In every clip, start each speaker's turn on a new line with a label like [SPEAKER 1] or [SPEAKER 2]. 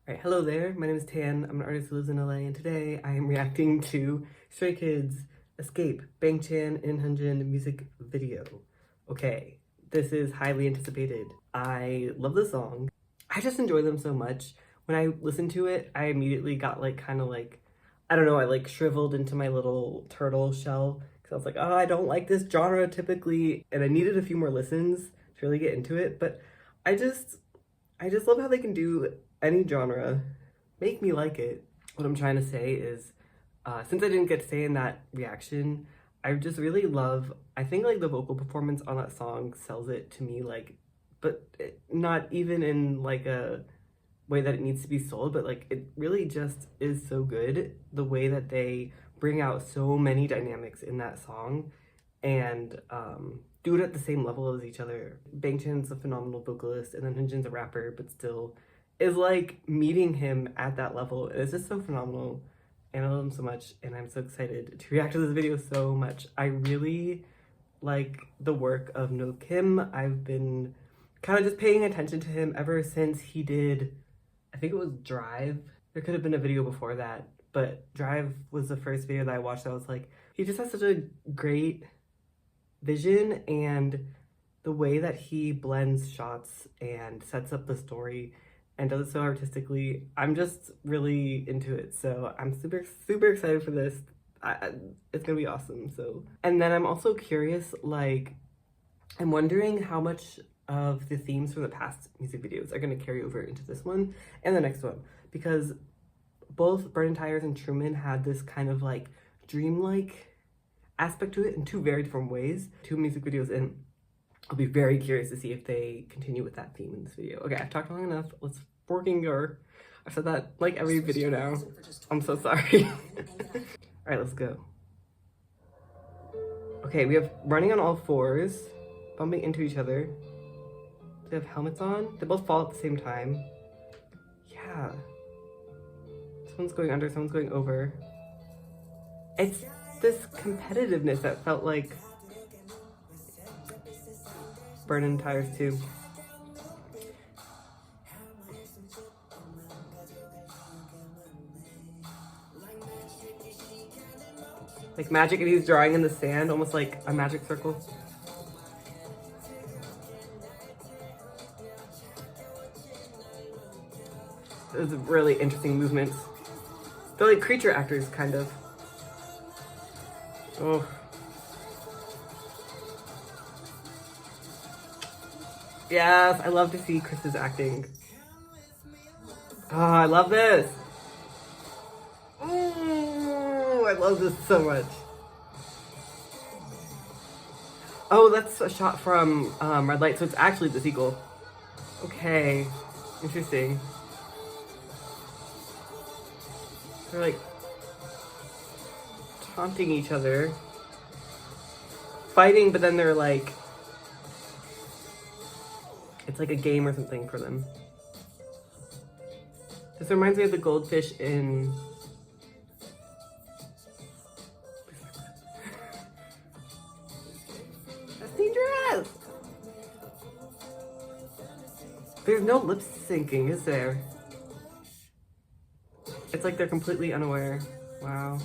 [SPEAKER 1] Alright, hello there. My name is Tan. I'm an artist who lives in LA, and today I am reacting to Stray Kids' Escape, Bangchan and Hyunjin music video. Okay, this is highly anticipated. I love the song. I just enjoy them so much. When I listened to it, I immediately got I don't know, I shriveled into my little turtle shell because I was like, oh, I don't like this genre typically, and I needed a few more listens to really get into it, but I just love how they can do any genre, make me like it. What I'm trying to say is, since I didn't get to say in that reaction, I just really love, I think the vocal performance on that song sells it to me, but not even in a way that it needs to be sold, but it really just is so good. The way that they bring out so many dynamics in that song and do it at the same level as each other. Bangchan's a phenomenal vocalist, and then Hyunjin's a rapper, but still is meeting him at that level. And it's just so phenomenal, and I love him so much, and I'm so excited to react to this video so much. I really like the work of No Kim. I've been kind of just paying attention to him ever since he did, I think it was Drive. There could have been a video before that, but Drive was the first video that I watched. I was like, he just has such a great vision, and the way that he blends shots and sets up the story and does it so artistically, I'm just really into it. So I'm super excited for this. It's gonna be awesome. So, and then I'm also curious, I'm wondering how much of the themes from the past music videos are gonna carry over into this one and the next one, because both Burning Tires and Truman had this kind of dreamlike aspect to it in two very different ways. Two music videos in. I'll be very curious to see if they continue with that theme in this video. Okay, I've talked long enough. Let's forking your. I've said that every video now. I'm so sorry. All right, let's go. Okay, we have running on all fours, bumping into each other. Do they have helmets on? They both fall at the same time. Yeah. Someone's going under, someone's going over. It's this competitiveness that felt like Burning Tires too. Magic, and he's drawing in the sand, almost like a magic circle. Those are really interesting movements. They're like creature actors, kind of. Oh. Yes, I love to see Chris's acting. Oh, I love this. Oh, I love this so much. Oh, that's a shot from Red Light, so it's actually the sequel. Okay, interesting. They're taunting each other. Fighting, but then they're it's like a game or something for them. This reminds me of the goldfish in... That's dangerous! There's no lip syncing, is there? It's like they're completely unaware. Wow.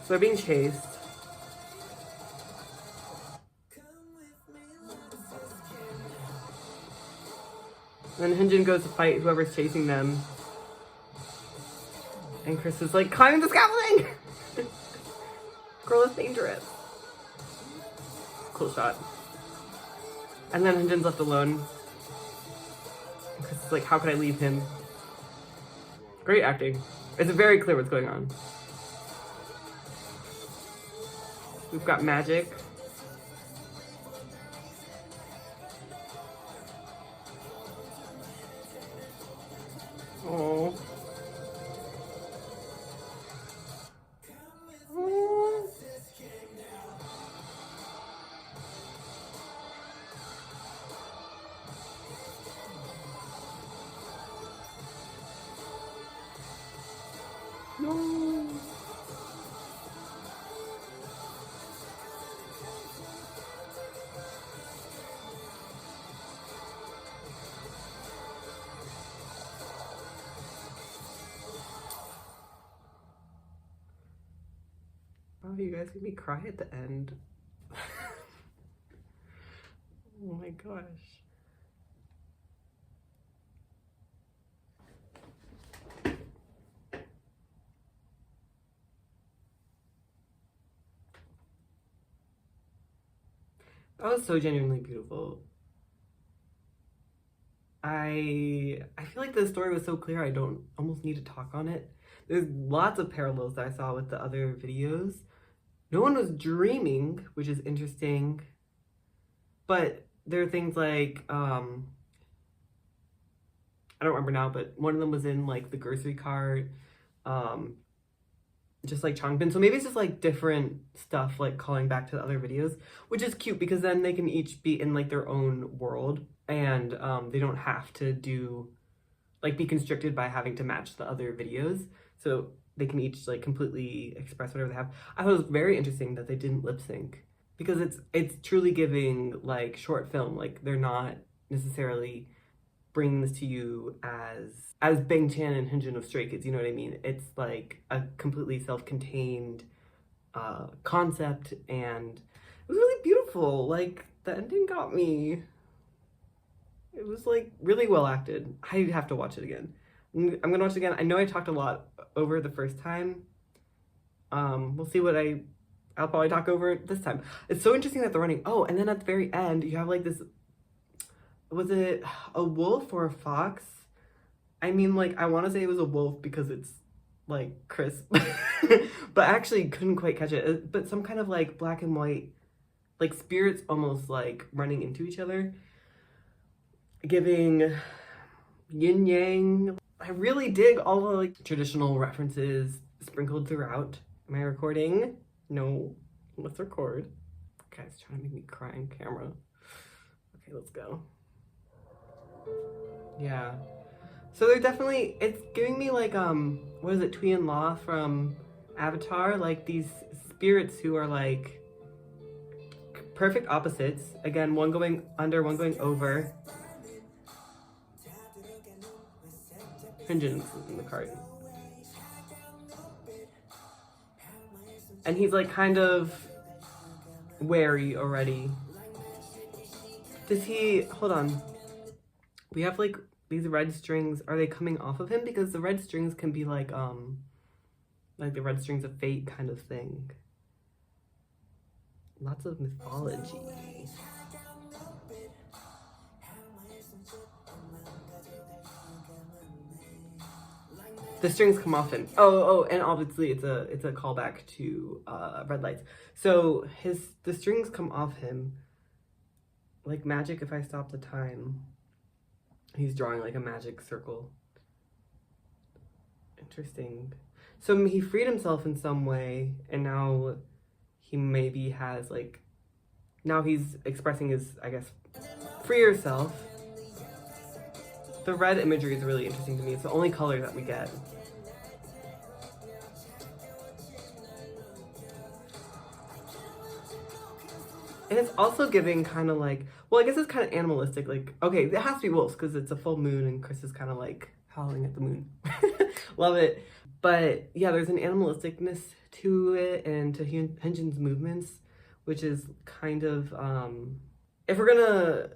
[SPEAKER 1] So they're being chased. And then Hyunjin goes to fight whoever's chasing them. And Chris is climbing the scaffolding! Girl is dangerous. Cool shot. And then Hyunjin's left alone. And Chris is how could I leave him? Great acting. It's very clear what's going on. We've got magic. Oh. No. Oh, you guys made me cry at the end. Oh my gosh. That was so genuinely beautiful. I feel like the story was so clear I don't almost need to talk on it. There's lots of parallels that I saw with the other videos. No one was dreaming, which is interesting. But there are things like, I don't remember now, but one of them was in like the grocery cart, just like Changbin. So maybe it's just like different stuff, like calling back to the other videos, which is cute because then they can each be in like their own world and they don't have to do, like be constricted by having to match the other videos. So they can each like completely express whatever they have. I thought it was very interesting that they didn't lip sync because it's truly giving like short film. Like they're not necessarily bringing this to you as Bang Chan and Hyunjin of Stray Kids, you know what I mean? It's like a completely self-contained concept, and it was really beautiful. Like the ending got me. It was like really well acted. I have to watch it again. I'm gonna watch it again. I know I talked a lot over the first time. We'll see what I'll probably talk over this time. It's so interesting that they're running. Oh, and then at the very end, you have like this, was it a wolf or a fox? I mean, like, I want to say it was a wolf because it's like crisp, but I actually couldn't quite catch it. But some kind of like black and white, like spirits almost like running into each other, giving yin yang. I really dig all the like traditional references sprinkled throughout. Am I recording? No, let's record. Guys, trying to make me cry on camera. Okay, let's go. Yeah. So they're definitely, it's giving me like, what is it, Twee and Law from Avatar? Like these spirits who are like perfect opposites. Again, one going under, one going over. Hyunjin's in the cart. And he's like kind of wary already. Does he, hold on. We have like these red strings. Are they coming off of him? Because the red strings can be like the red strings of fate kind of thing. Lots of mythology. The strings come off him. Oh, and obviously it's a callback to Red Lights. So the strings come off him like magic. If I stop the time, he's drawing like a magic circle. Interesting. So he freed himself in some way, and now he maybe has like, now he's expressing his, I guess, freer self. The red imagery is really interesting to me. It's the only color that we get. And it's also giving kind of like, well, I guess it's kind of animalistic. Like, okay, it has to be wolves because it's a full moon and Chris is kind of like howling at the moon. Love it. But yeah, there's an animalisticness to it and to Hyunjin's movements, which is kind of, if we're gonna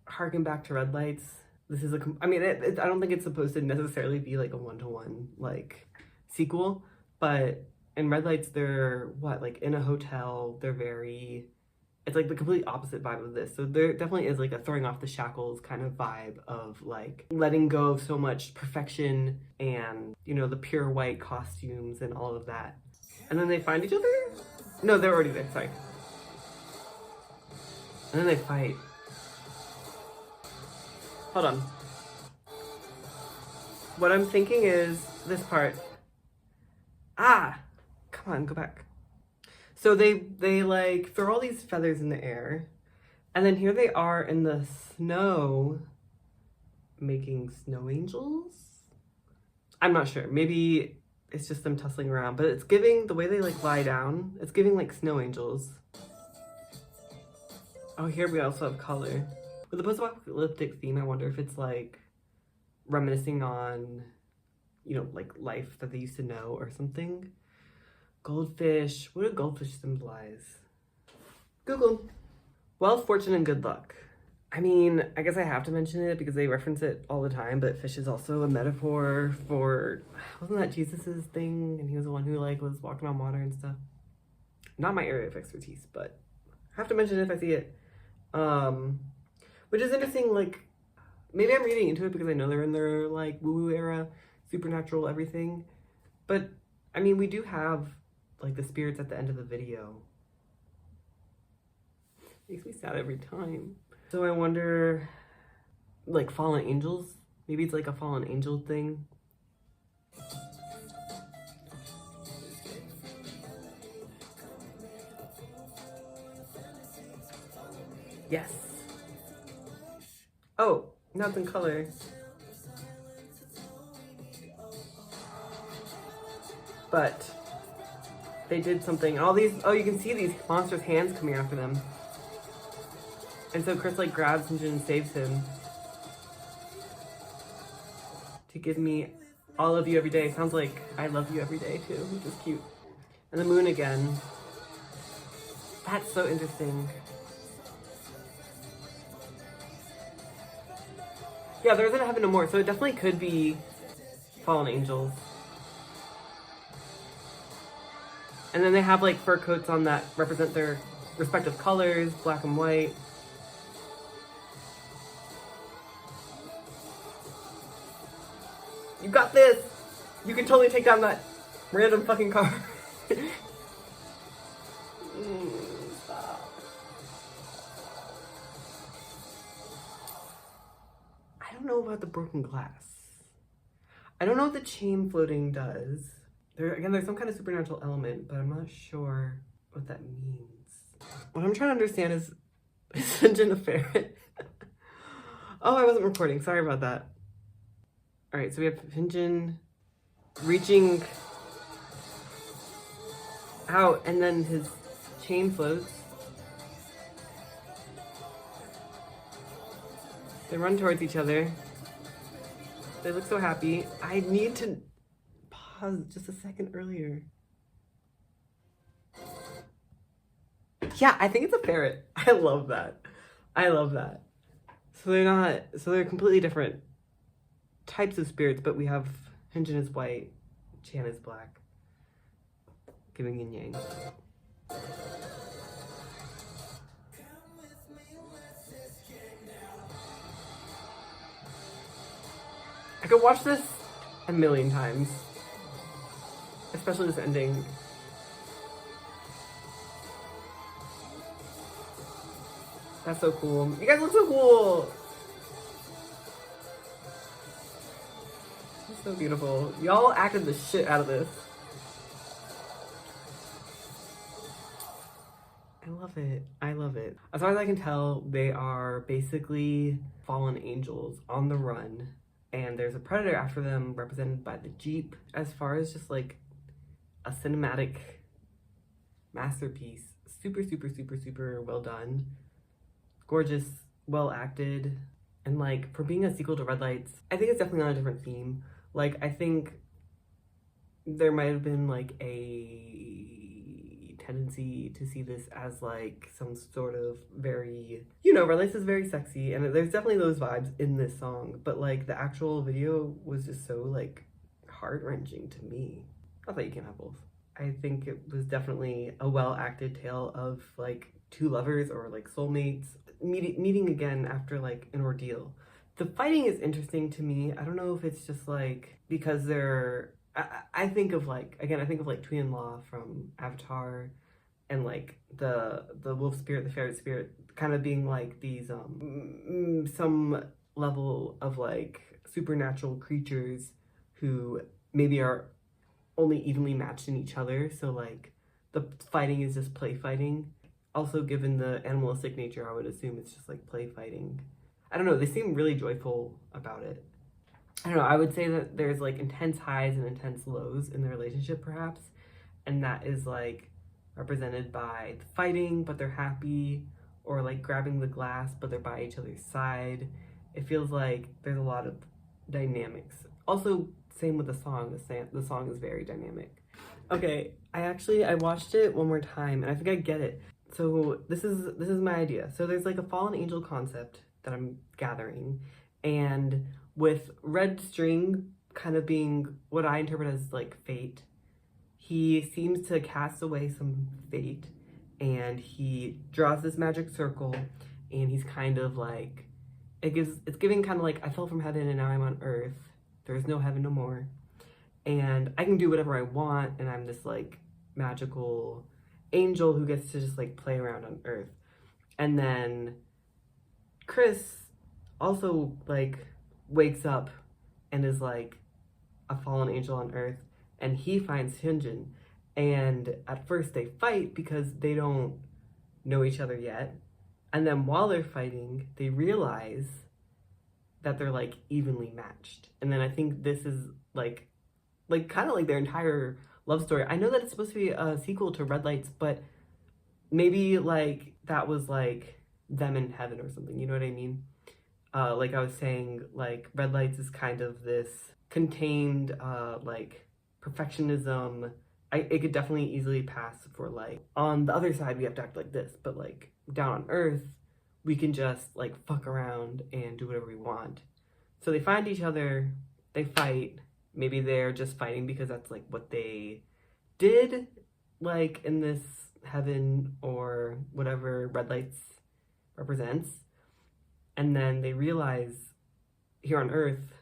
[SPEAKER 1] harken back to Red Lights, this is I mean, I don't think it's supposed to necessarily be like a one-to-one like sequel, but in Red Lights, they're what, like in a hotel, they're very, it's like the complete opposite vibe of this. So there definitely is like a throwing off the shackles kind of vibe of like letting go of so much perfection and, you know, the pure white costumes and all of that. And then they find each other? No, they're already there, sorry. And then they fight. Hold on. What I'm thinking is this part. Ah! Come on, go back. So they like throw all these feathers in the air, and then here they are in the snow making snow angels? I'm not sure. Maybe it's just them tussling around, but it's giving, the way they like lie down, it's giving like snow angels. Oh, here we also have color. With the post-apocalyptic theme, I wonder if it's like reminiscing on, you know, like life that they used to know or something. Goldfish. What do goldfish symbolize? Google. Wealth, fortune, and good luck. I mean, I guess I have to mention it because they reference it all the time, but fish is also a metaphor for, wasn't that Jesus's thing? And he was the one who like was walking on water and stuff. Not my area of expertise, but I have to mention it if I see it. Which is interesting, like, maybe I'm reading into it because I know they're in their like woo-woo era, supernatural everything. But I mean, we do have like the spirits at the end of the video. Makes me sad every time. So I wonder, like, fallen angels? Maybe it's like a fallen angel thing. Yes. Oh, now it's in color. But they did something. And all these, oh, you can see these monsters' hands coming after them. And so Chris like grabs Hyunjin and saves him to give me all of you every day. Sounds like I love you every day too, which is cute. And the moon again. That's so interesting. Yeah, there isn't heaven no more, so it definitely could be fallen angels. And then they have like fur coats on that represent their respective colors, black and white. You got this! You can totally take down that random fucking car. Stop. I don't know about the broken glass. I don't know what the chain floating does. There's some kind of supernatural element, but I'm not sure what that means. What I'm trying to understand is Hyunjin a ferret? Oh, I wasn't recording. Sorry about that. All right, so we have Hyunjin reaching out, and then his chain floats. They run towards each other. They look so happy. I need to pause just a second earlier. Yeah, I think it's a ferret. I love that. I love that. So they're completely different types of spirits, but we have Hyunjin is white, Chan is black, giving yin yang. I could watch this a million times, especially this ending. That's so cool. You guys look so cool. So beautiful. Y'all acted the shit out of this. I love it. I love it. As far as I can tell, they are basically fallen angels on the run. And there's a predator after them represented by the Jeep. As far as just like a cinematic masterpiece. Super, super, super, super well done. Gorgeous, well acted. And like for being a sequel to Red Lights, I think it's definitely on a different theme. Like, I think there might have been, like, a tendency to see this as, like, some sort of very, you know, Red Lights is very sexy, and there's definitely those vibes in this song, but, like, the actual video was just so, like, heart-wrenching to me. Not that you can't have both. I think it was definitely a well-acted tale of, like, two lovers or, like, soulmates meeting again after, like, an ordeal. The fighting is interesting to me. I don't know if it's just like because they're. I think of like again. I think of like Truman from Avatar, and like the wolf spirit, the ferret spirit, kind of being like these some level of like supernatural creatures who maybe are only evenly matched in each other. So like the fighting is just play fighting. Also, given the animalistic nature, I would assume it's just like play fighting. I don't know, they seem really joyful about it. I don't know, I would say that there's like intense highs and intense lows in the relationship perhaps, and that is like represented by the fighting but they're happy, or like grabbing the glass but they're by each other's side. It feels like there's a lot of dynamics. Also, same with the song. The song is very dynamic. Okay, I watched it one more time and I think I get it. So this is my idea. So there's like a fallen angel concept that I'm gathering, and with red string kind of being what I interpret as like fate, he seems to cast away some fate and he draws this magic circle, and he's kind of like it's giving kind of like I fell from heaven and now I'm on earth. There's no heaven no more. And I can do whatever I want, and I'm this like magical angel who gets to just like play around on earth. And then Chris also like wakes up and is like a fallen angel on earth, and he finds Hyunjin, and at first they fight because they don't know each other yet, and then while they're fighting they realize that they're like evenly matched. And then I think this is like kind of like their entire love story. I know that it's supposed to be a sequel to Red Lights, but maybe like that was like them in heaven or something, you know what I mean? Like I was saying, like Red Lights is kind of this contained like perfectionism. It could definitely easily pass for like on the other side we have to act like this, but like down on earth we can just like fuck around and do whatever we want. So they find each other, they fight. Maybe they're just fighting because that's like what they did, like in this heaven or whatever Red Lights represents. And then they realize here on Earth,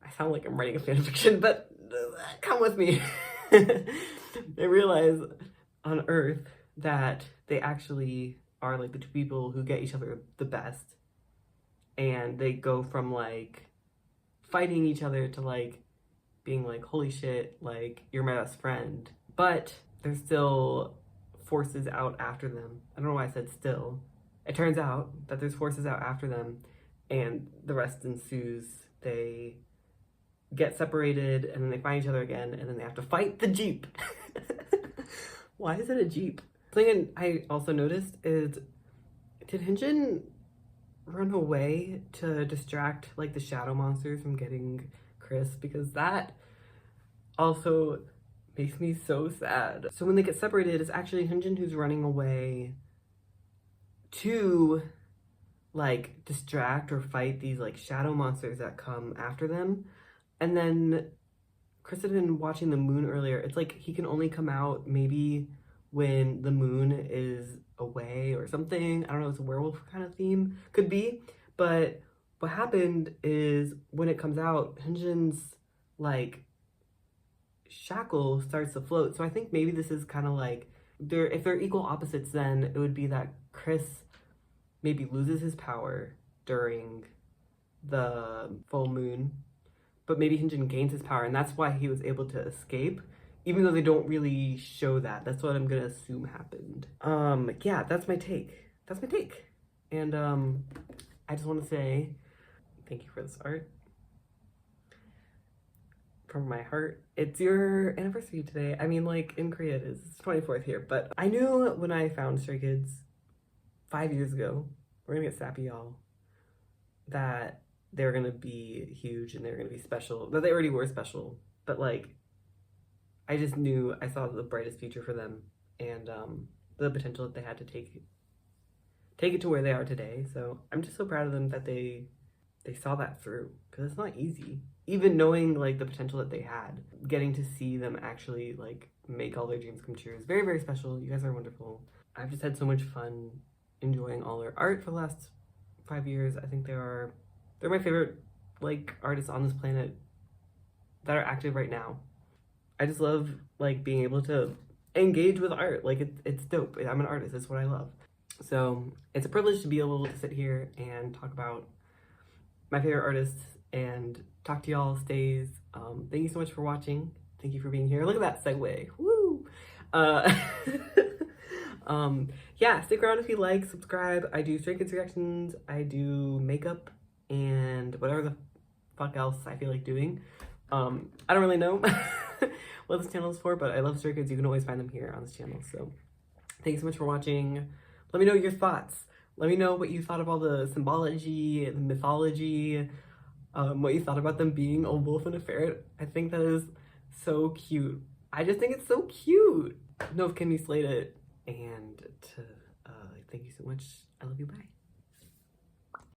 [SPEAKER 1] I sound like I'm writing a fan fiction, but come with me. They realize on Earth that they actually are like the two people who get each other the best. And they go from like fighting each other to like being like, holy shit, like you're my best friend. But there's still forces out after them. I don't know why I said still. It turns out that there's forces out after them, and the rest ensues. They get separated and then they find each other again, and then they have to fight the Jeep. Why is it a Jeep? Something I also noticed is, did Hyunjin run away to distract like the shadow monsters from getting Chris? Because that also makes me so sad. So when they get separated, it's actually Hyunjin who's running away to like distract or fight these like shadow monsters that come after them. And then Chris had been watching the moon earlier. It's like he can only come out maybe when the moon is away or something. I don't know, it's a werewolf kind of theme. Could be. But what happened is when it comes out, Hyunjin's like shackle starts to float. So I think maybe this is kind of like if they're equal opposites, then it would be that Chris maybe loses his power during the full moon, but maybe Hyunjin gains his power, and that's why he was able to escape, even though they don't really show that. That's what I'm gonna assume happened. Yeah, that's my take. That's my take. And I just want to say thank you for this art. From my heart. It's your anniversary today. I mean, like, in Korea it is. It's 24th here, but I knew when I found Stray Kids 5 years ago, we're gonna get sappy, y'all, that they're gonna be huge and they're gonna be special. That they already were special, but like, I just knew I saw the brightest future for them, and the potential that they had to take it to where they are today. So I'm just so proud of them that they saw that through, because it's not easy. Even knowing like the potential that they had, getting to see them actually like make all their dreams come true is very, very special. You guys are wonderful. I've just had so much fun enjoying all their art for the last 5 years. I think they're my favorite like artists on this planet that are active right now. I just love like being able to engage with art. Like it's dope. I'm an artist. It's what I love. So it's a privilege to be able to sit here and talk about my favorite artists and talk to y'all stays. Thank you so much for watching. Thank you for being here. Look at that segue. Woo! Yeah, stick around if you like, subscribe. I do Stray Kids reactions, I do makeup, and whatever the fuck else I feel like doing. I don't really know what this channel is for, but I love Stray Kids. You can always find them here on this channel. So thank you so much for watching. Let me know your thoughts. Let me know what you thought of all the symbology, the mythology, what you thought about them being a wolf and a ferret. I think that is So cute. I just think it's so cute. No, can you slate it? And to thank you so much. I love you. Bye.